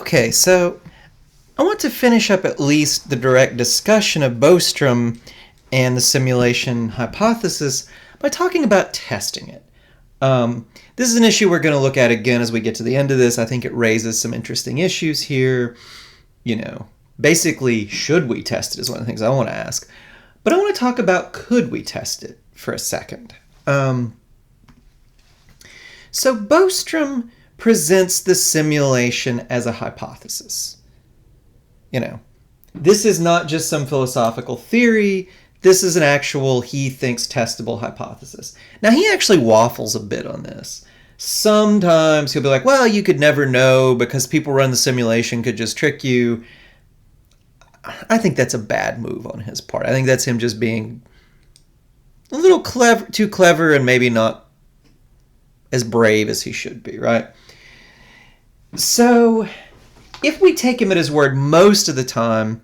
Okay, so I want to finish up at least the direct discussion of Bostrom and the simulation hypothesis by talking about testing it. This is an issue we're going to look at again as we get to the end of this. I think it raises some interesting issues here. Basically, should we test it is one of the things I want to ask. But I want to talk about could we test it for a second. So Bostrom presents the simulation as a hypothesis. This is not just some philosophical theory. This is an actual, he thinks, testable hypothesis. Now, he actually waffles a bit on this. Sometimes he'll be like, well, you could never know because people run the simulation could just trick you. I think that's a bad move on his part. I think that's him just being a little too clever and maybe not as brave as he should be, right? So, if we take him at his word most of the time,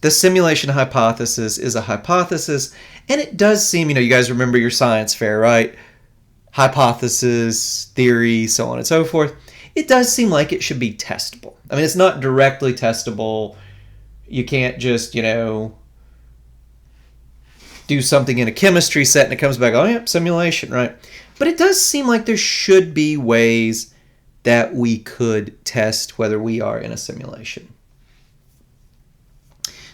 the simulation hypothesis is a hypothesis, and it does seem, you guys remember your science fair, right? Hypothesis, theory, so on and so forth. It does seem like it should be testable. I mean, it's not directly testable. You can't just, do something in a chemistry set and it comes back, oh, yeah, simulation, right? But it does seem like there should be ways that we could test whether we are in a simulation.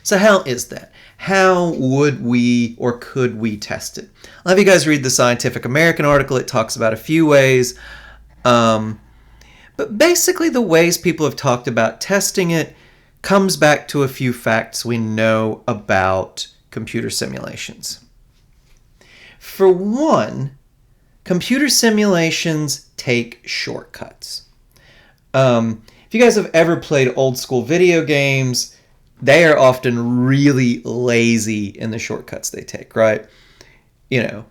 So how is that? How would we or could we test it? I'll have you guys read the Scientific American article. It talks about a few ways. But basically the ways people have talked about testing it comes back to a few facts we know about computer simulations. For one, computer simulations take shortcuts. If you guys have ever played old school video games, they are often really lazy in the shortcuts they take, right? You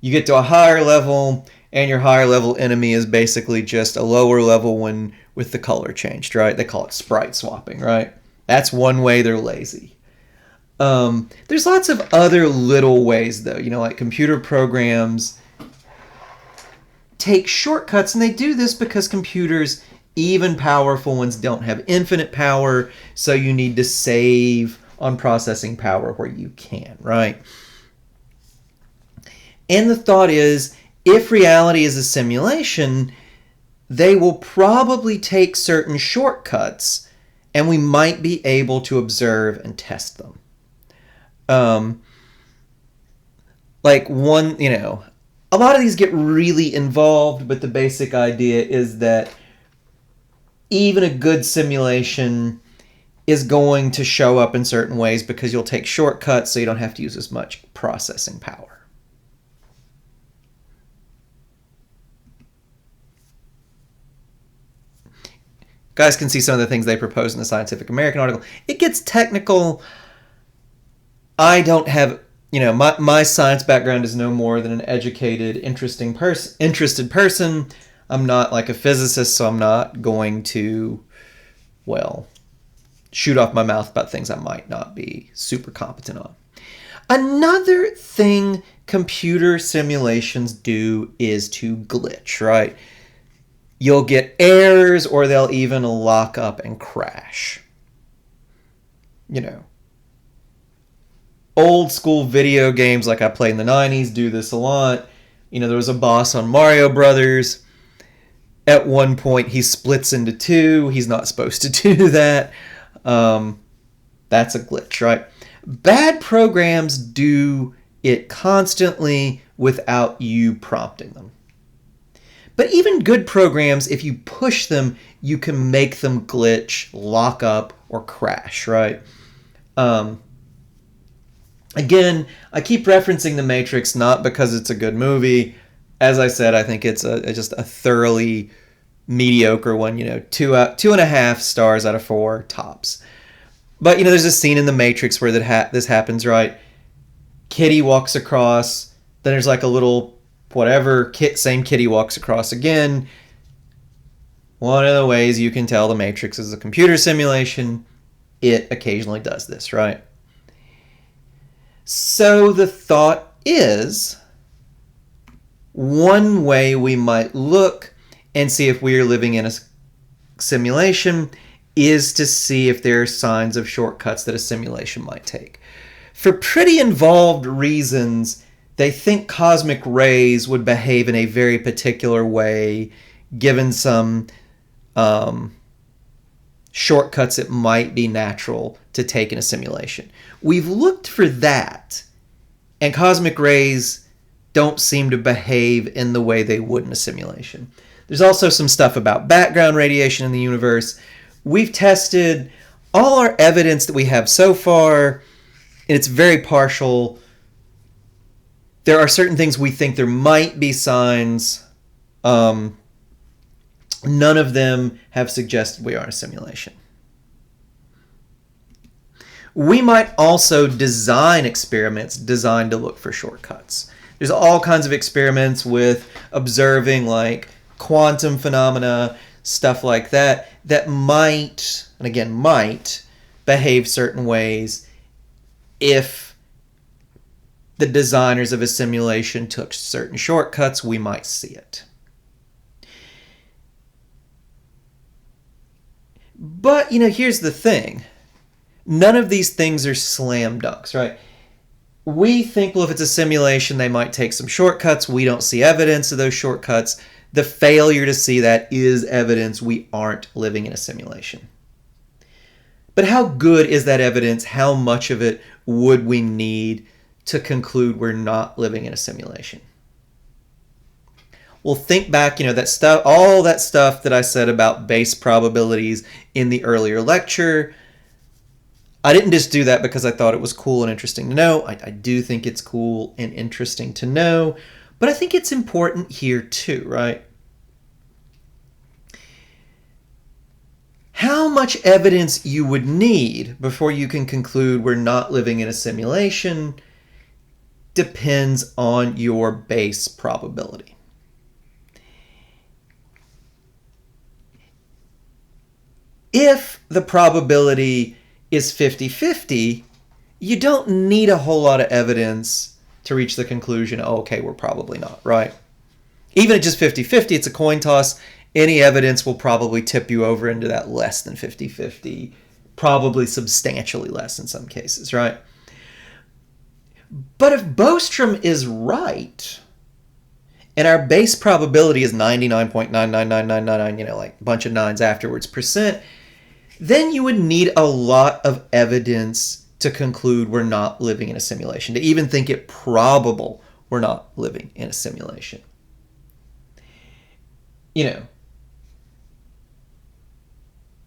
get to a higher level and your higher level enemy is basically just a lower level one with the color changed, right? They call it sprite swapping, right? That's one way they're lazy. There's lots of other little ways, though. Like computer programs take shortcuts, and they do this because computers, even powerful ones, don't have infinite power, so you need to save on processing power where you can, right? And the thought is, if reality is a simulation, they will probably take certain shortcuts, and we might be able to observe and test them. A lot of these get really involved, but the basic idea is that even a good simulation is going to show up in certain ways because you'll take shortcuts so you don't have to use as much processing power. Guys can see some of the things they propose in the Scientific American article. It gets technical. I don't have, my science background is no more than an educated, interested person. I'm not like a physicist, so I'm not going to, shoot off my mouth about things I might not be super competent on. Another thing computer simulations do is to glitch, right? You'll get errors or they'll even lock up and crash. Old school video games like I played in the 90s do this a lot. There was a boss on Mario Brothers. At one point, he splits into two. He's not supposed to do that. That's a glitch, right? Bad programs do it constantly without you prompting them. But even good programs, if you push them, you can make them glitch, lock up, or crash, right? Again, I keep referencing The Matrix not because it's a good movie. As I said, I think it's just a thoroughly mediocre one, 2.5 stars out of 4 tops. But, there's a scene in The Matrix where this happens, right? Kitty walks across, then there's like a little same kitty walks across again. One of the ways you can tell The Matrix is a computer simulation, it occasionally does this, right? So the thought is, one way we might look and see if we are living in a simulation is to see if there are signs of shortcuts that a simulation might take. For pretty involved reasons, they think cosmic rays would behave in a very particular way, given some shortcuts it might be natural to take in a simulation. We've looked for that, and cosmic rays don't seem to behave in the way they would in a simulation. There's also some stuff about background radiation in the universe. We've tested all our evidence that we have so far, and it's very partial. There are certain things we think there might be signs. None of them have suggested we are in a simulation. We might also design experiments designed to look for shortcuts. There's all kinds of experiments with observing like quantum phenomena, stuff like that, that might, and again might, behave certain ways if the designers of a simulation took certain shortcuts. We might see it. But, here's the thing. None of these things are slam dunks, right? We think, well, if it's a simulation, they might take some shortcuts. We don't see evidence of those shortcuts. The failure to see that is evidence we aren't living in a simulation. But how good is that evidence? How much of it would we need to conclude we're not living in a simulation? Well, think back, that stuff, all that stuff that I said about base probabilities in the earlier lecture. I didn't just do that because I thought it was cool and interesting to know. I do think it's cool and interesting to know, but I think it's important here too, right? How much evidence you would need before you can conclude we're not living in a simulation depends on your base probability. If the probability is 50-50, you don't need a whole lot of evidence to reach the conclusion, okay, we're probably not, right? Even at just 50-50, it's a coin toss. Any evidence will probably tip you over into that less than 50-50, probably substantially less in some cases, right? But if Bostrom is right, and our base probability is 99.99999, like a bunch of nines afterwards percent, then you would need a lot of evidence to conclude we're not living in a simulation, to even think it probable we're not living in a simulation.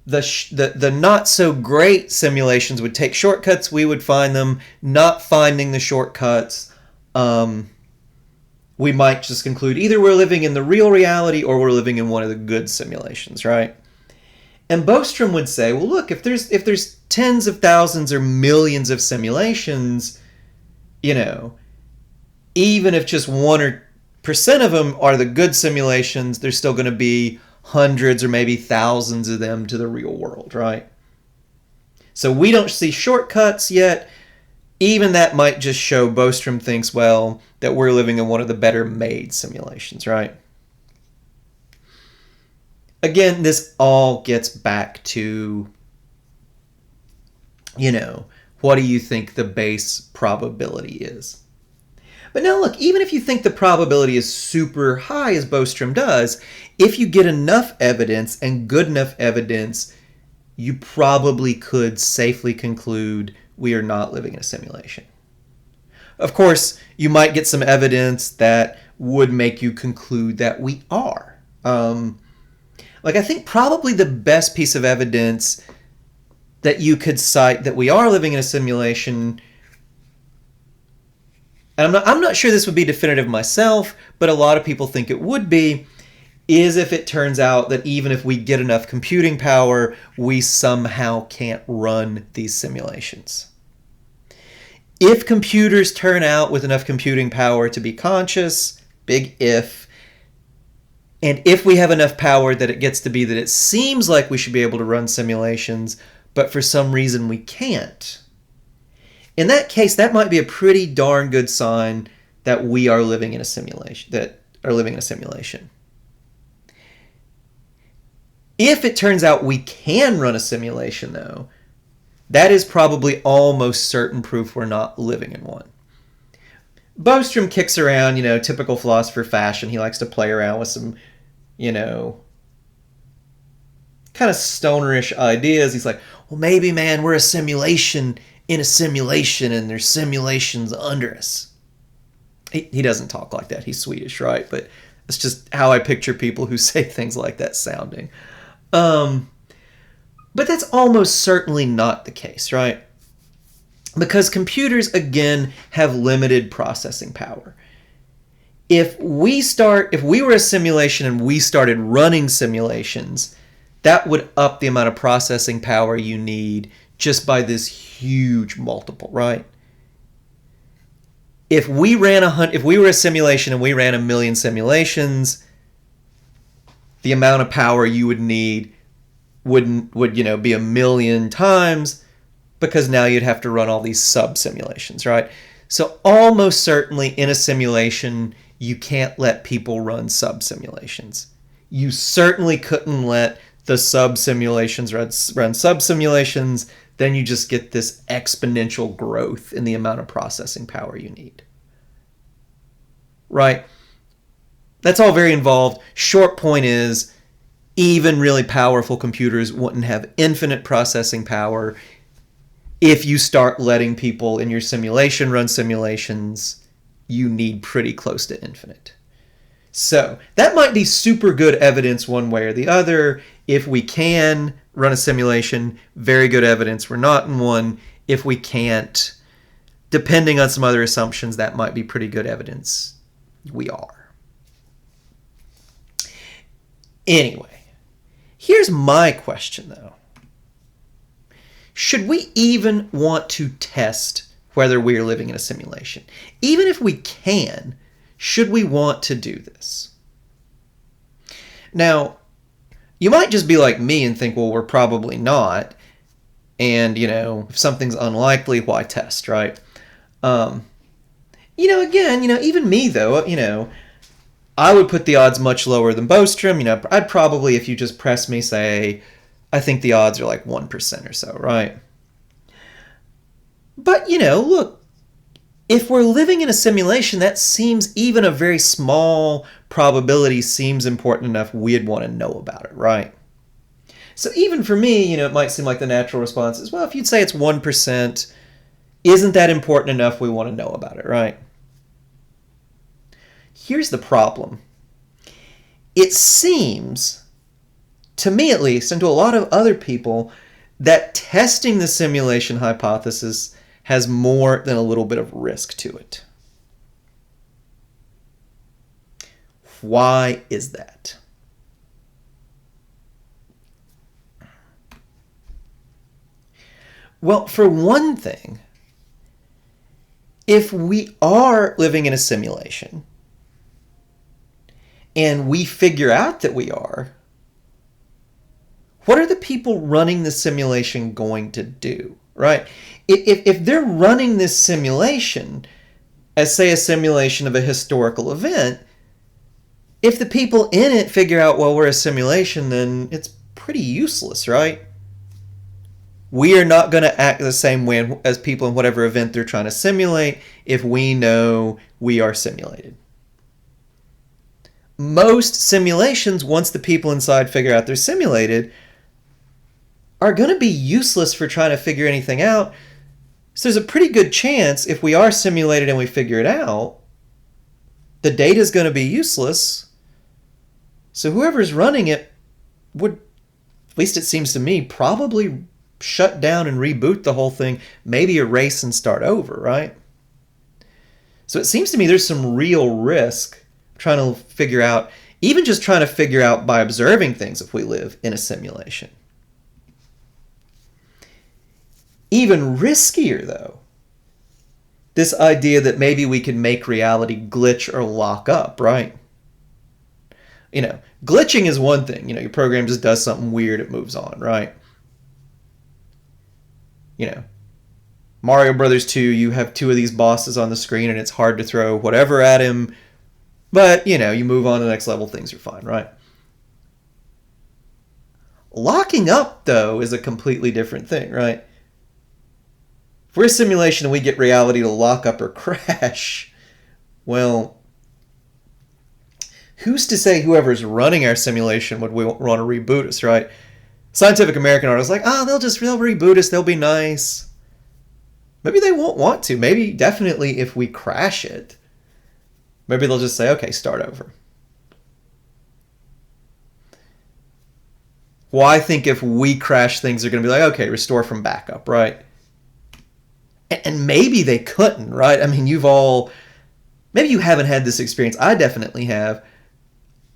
The not so great simulations would take shortcuts. We would find them. Not finding the shortcuts, we might just conclude either we're living in the real reality or we're living in one of the good simulations, right? And Bostrom would say, well, look, if there's tens of thousands or millions of simulations, even if just 1% of them are the good simulations, there's still going to be hundreds or maybe thousands of them to the real world, right? So we don't see shortcuts yet. Even that might just show Bostrom thinks, well, that we're living in one of the better made simulations, right? Again, this all gets back to, what do you think the base probability is? But now look, even if you think the probability is super high, as Bostrom does, if you get enough evidence and good enough evidence, you probably could safely conclude we are not living in a simulation. Of course, you might get some evidence that would make you conclude that we are. I think probably the best piece of evidence that you could cite that we are living in a simulation, and I'm not sure this would be definitive myself, but a lot of people think it would be, is if it turns out that even if we get enough computing power, we somehow can't run these simulations. If computers turn out with enough computing power to be conscious, big if, and if we have enough power that it gets to be that it seems like we should be able to run simulations, but for some reason we can't, in that case, that might be a pretty darn good sign that we are living in a simulation, If it turns out we can run a simulation, though, that is probably almost certain proof we're not living in one. Bostrom kicks around, typical philosopher fashion. He likes to play around with some, kind of stonerish ideas. He's like, well, maybe, man, we're a simulation in a simulation and there's simulations under us. He doesn't talk like that. He's Swedish, right? But it's just how I picture people who say things like that sounding. But that's almost certainly not the case, right? Because computers, again, have limited processing power. If we were a simulation and we started running simulations, that would up the amount of processing power you need just by this huge multiple, right? If we were a simulation and we ran 1 million simulations, the amount of power you would need would be 1 million times, because now you'd have to run all these sub simulations, right? So almost certainly in a simulation, you can't let people run sub simulations. You certainly couldn't let the sub simulations run sub simulations. Then you just get this exponential growth in the amount of processing power you need. Right? That's all very involved. Short point is, even really powerful computers wouldn't have infinite processing power. If you start letting people in your simulation run simulations, you need pretty close to infinite. So that might be super good evidence one way or the other. If we can run a simulation, very good evidence we're not in one. If we can't, depending on some other assumptions, that might be pretty good evidence we are. Anyway, here's my question, though. Should we even want to test whether we are living in a simulation? Even if we can, should we want to do this? Now, you might just be like me and think, well, we're probably not. And, if something's unlikely, why test, right? Even me, though, I would put the odds much lower than Bostrom. I'd probably, if you just press me, say, I think the odds are like 1% or so, right? But, look, if we're living in a simulation, that seems, even a very small probability seems important enough we'd want to know about it, right? So even for me, it might seem like the natural response is, well, if you'd say it's 1%, isn't that important enough we want to know about it, right? Here's the problem. It seems, to me at least, and to a lot of other people, that testing the simulation hypothesis has more than a little bit of risk to it. Why is that? Well, for one thing, if we are living in a simulation and we figure out that we are, what are the people running the simulation going to do, right? If they're running this simulation as, say, a simulation of a historical event, if the people in it figure out, well, we're a simulation, then it's pretty useless, right? We are not going to act the same way as people in whatever event they're trying to simulate if we know we are simulated. Most simulations, once the people inside figure out they're simulated, are going to be useless for trying to figure anything out. So there's a pretty good chance if we are simulated and we figure it out, the data is going to be useless. So whoever's running it would, at least it seems to me, probably shut down and reboot the whole thing, maybe erase and start over, right? So it seems to me there's some real risk trying to figure out, even just trying to figure out by observing things if we live in a simulation. Even riskier, though, this idea that maybe we can make reality glitch or lock up, right? Glitching is one thing. Your program just does something weird, it moves on, right? Mario Brothers 2, you have two of these bosses on the screen and it's hard to throw whatever at him, but, you move on to the next level, things are fine, right? Locking up, though, is a completely different thing, right? If we're a simulation and we get reality to lock up or crash, well, who's to say whoever's running our simulation would want to reboot us, right? Scientific American articles like, they'll reboot us, they'll be nice. Maybe they won't want to. Maybe definitely if we crash it, maybe they'll just say, okay, start over. Well, I think if we crash things, they're going to be like, okay, restore from backup, right? And maybe they couldn't, right? I mean, maybe you haven't had this experience. I definitely have.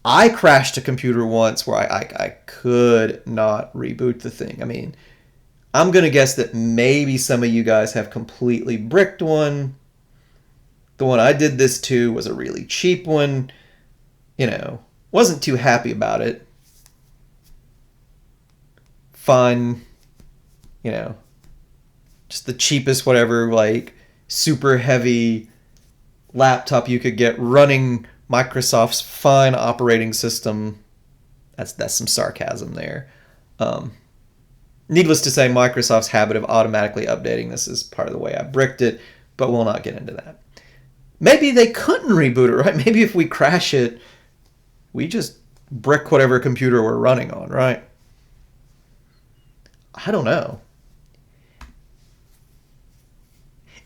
I crashed a computer once where I could not reboot the thing. I mean, I'm going to guess that maybe some of you guys have completely bricked one. The one I did this to was a really cheap one. Wasn't too happy about it. Fun, just the cheapest whatever, like super heavy laptop you could get running Microsoft's fine operating system. That's some sarcasm there. Needless to say, Microsoft's habit of automatically updating this is part of the way I bricked it, but we'll not get into that. Maybe they couldn't reboot it, right? Maybe if we crash it, we just brick whatever computer we're running on, right? I don't know.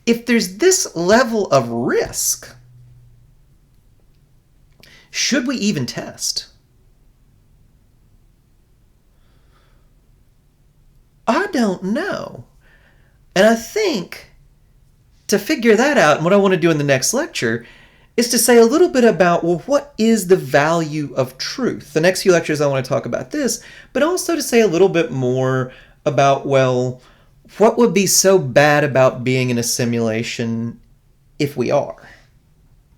If there's this level of risk, should we even test? I don't know. And I think to figure that out, and what I want to do in the next lecture, is to say a little bit about, well, what is the value of truth? The next few lectures I want to talk about this, but also to say a little bit more about, well, what would be so bad about being in a simulation if we are?